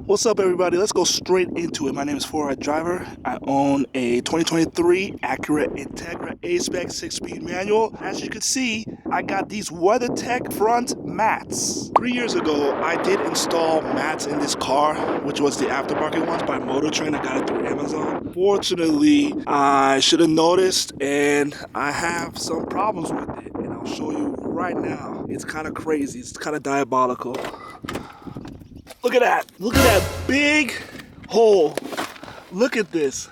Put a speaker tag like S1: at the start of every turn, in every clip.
S1: What's up, everybody? Let's go straight into it. My name is 4-Eyed Driver. I own a 2023 Acura Integra A-Spec 6-speed manual. As you can see, I got these WeatherTech front mats. 3 years ago, I did install mats in this car, which was the aftermarket ones by Motor Trend. I got it through Amazon. Fortunately, I should have noticed, and I have some problems with it, and I'll show you right now. It's kind of crazy. It's kind of diabolical. Look at that. Look at that big hole. Look at this.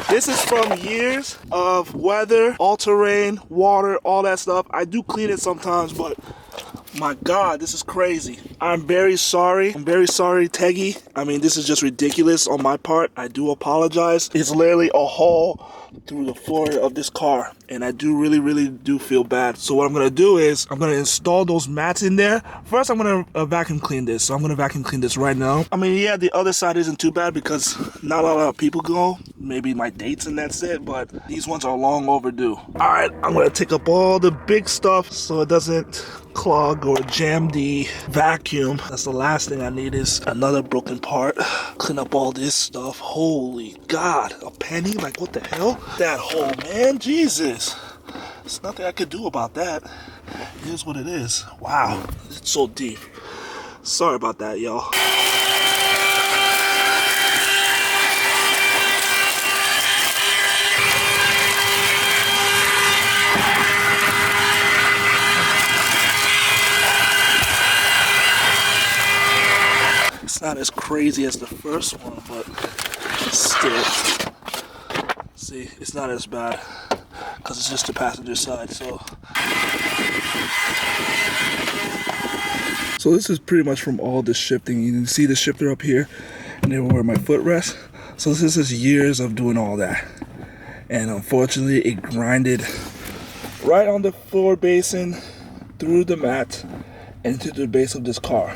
S1: This is from years of weather, all-terrain, water, all that stuff. I do clean it sometimes, but my God, this is crazy. I'm very sorry. I'm very sorry, Teggy. I mean, this is just ridiculous on my part. I do apologize. It's literally a hole through the floor of this car, and I do really do feel bad. So what I'm gonna do is I'm gonna install those mats in there. First, I'm gonna vacuum clean this. So I'm gonna vacuum clean this right now. I mean, yeah, the other side isn't too bad because not a lot of people go. Maybe my dates and that's it, but these ones are long overdue. All right, I'm gonna take up all the big stuff so it doesn't clog or jam the vacuum. That's the last thing I need is another broken part. Clean up all this stuff. Holy God, a penny? Like, what the hell? That hole, man, Jesus. There's nothing I could do about that. It is what it is. Wow, it's so deep. Sorry about that, y'all. It's not as crazy as the first one, but still. See, it's not as bad because it's just the passenger side. So this is pretty much from all this shifting. You can see the shifter up here and then where my foot rests. So this is years of doing all that. And unfortunately, it grinded right on the floor basin, through the mat, and into the base of this car.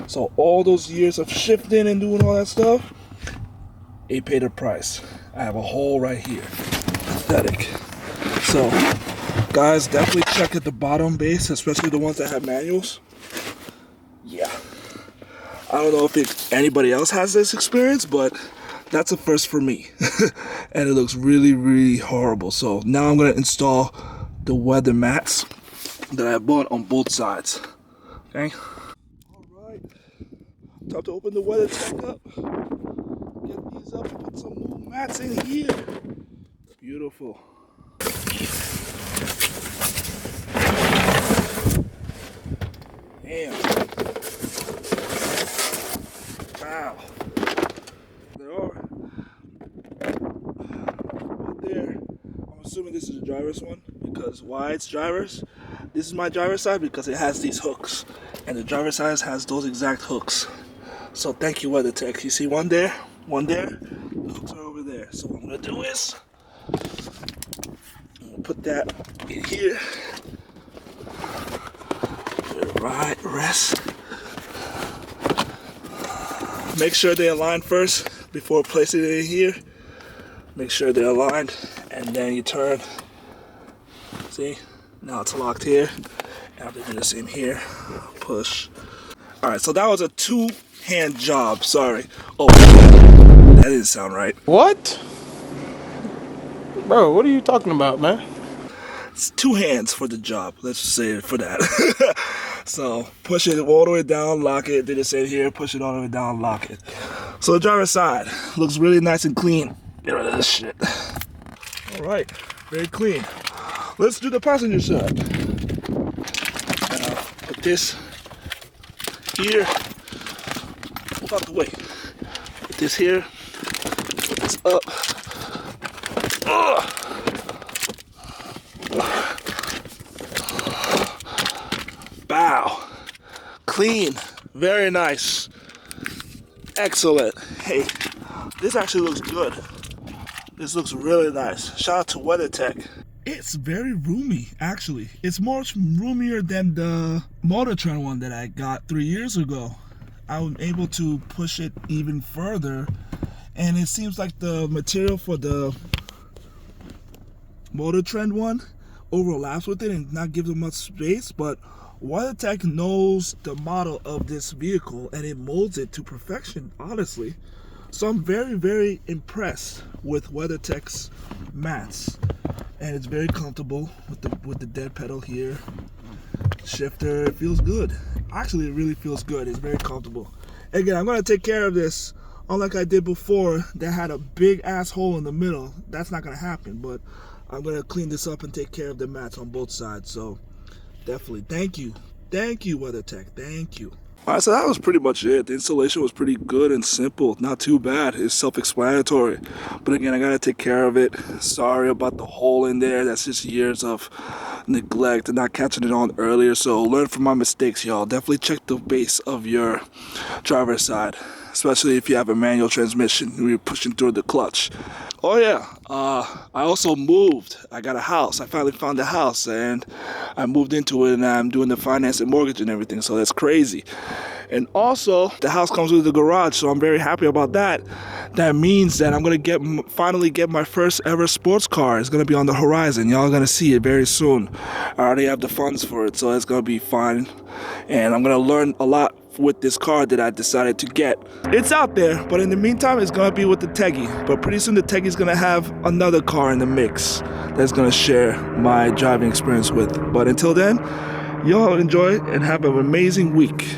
S1: So all those years of shifting and doing all that stuff, it paid a price. I have a hole right here. Pathetic. So, guys, definitely check at the bottom base, especially the ones that have manuals. Yeah. I don't know if anybody else has this experience, but that's a first for me. And it looks really horrible. So now I'm going to install the weather mats that I bought on both sides. Okay? Time to open the WeatherTech up. Get these up and put some more mats in here. Beautiful. Damn. Wow. There are. Right there. I'm assuming this is the driver's one because why it's driver's? This is my driver's side because it has these hooks. And the driver's side has those exact hooks. So thank you, WeatherTech. You see one there, the hooks are over there. So what I'm gonna do is I'm gonna put that in here. Right, rest. Make sure they align first before placing it in here. Make sure they're aligned, and then you turn. See, now it's locked here. I have to do the same here. Push. All right, so that was a two-hand job. Sorry. Oh, that didn't sound right.
S2: What? Bro, what are you talking about, man?
S1: It's two hands for the job. Let's just say it for that. So push it all the way down, lock it. Do the same here. Push it all the way down, lock it. So the driver's side looks really nice and clean. Get rid of this shit. All right, very clean. Let's do the passenger side. Put this here. Move out the way. Put this here. Put this up. Bow. Clean. Very nice. Excellent. Hey, this actually looks good. This looks really nice. Shout out to WeatherTech. It's very roomy, actually. It's much roomier than the Motor Trend one that I got 3 years ago. I was able to push it even further, and it seems like the material for the Motor Trend one overlaps with it and not give it much space, but WeatherTech knows the model of this vehicle and it molds it to perfection, honestly. So I'm very, very impressed with WeatherTech's mats. And it's very comfortable with the dead pedal here. Shifter, it feels good. Actually, it really feels good. It's very comfortable. Again, I'm gonna take care of this. Unlike I did before, that had a big ass hole in the middle. That's not gonna happen, but I'm gonna clean this up and take care of the mats on both sides. So definitely, thank you, WeatherTech, thank you. All right, so that was pretty much it. The installation was pretty good and simple, not too bad. It's self-explanatory, but again, I gotta take care of it. Sorry about the hole in there. That's just years of neglect and not catching it on earlier. So learn from my mistakes, y'all. Definitely check the base of your driver's side, especially if you have a manual transmission and you're pushing through the clutch. Oh yeah, I also moved. I got a house. I finally found a house and I moved into it and I'm doing the finance and mortgage and everything, so that's crazy. And also, the house comes with a garage, so I'm very happy about that. That means that I'm gonna finally get my first ever sports car. It's gonna be on the horizon. Y'all are gonna see it very soon. I already have the funds for it, so it's gonna be fun. And I'm gonna learn a lot with this car that I decided to get. It's out there, but in the meantime, it's gonna be with the Teggy. But pretty soon the Teggy's gonna have another car in the mix that's gonna share my driving experience with. But until then, y'all enjoy and have an amazing week.